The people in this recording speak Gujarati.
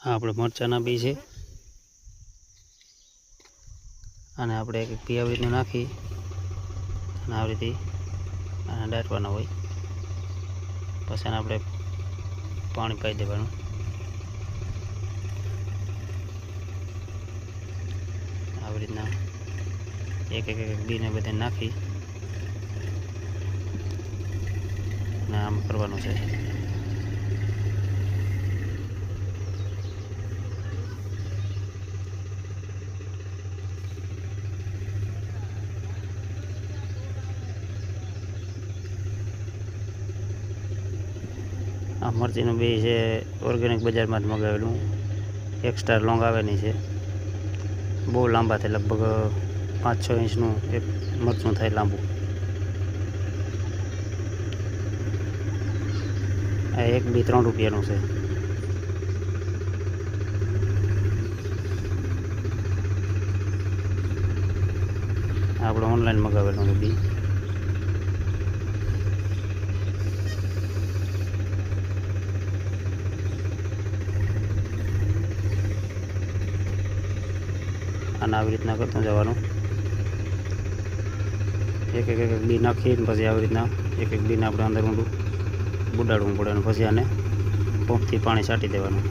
આ આપણે મરચાના બી છે અને આપણે એક બી આવી રીતનું નાખી અને આવી રીતે આને દાટવાના હોય. પછી એને આપણે પાણી પાઈ દેવાનું. આવી રીતના એક બીને બધે નાખી અને આમ કરવાનું છે. આ મરચીનું બી છે ઓર્ગેનિક બજારમાંથી મગાવેલું. 1 સ્ટાર લોંગ આવેલી છે. બહુ લાંબા થાય, લગભગ 5-6 ઇંચનું એક મરચું થાય લાંબુ. આ એક બી 3 રૂપિયાનું છે. આપણે ઓનલાઈન મગાવેલું બી. અને આવી રીતના કરતું જવાનું. એક બી નાખીને પછી આવી રીતના એક બીને આપણે અંદર ઊંડું બુડાડવું પડે અને પછી આને પંપથી પાણી છાંટી દેવાનું.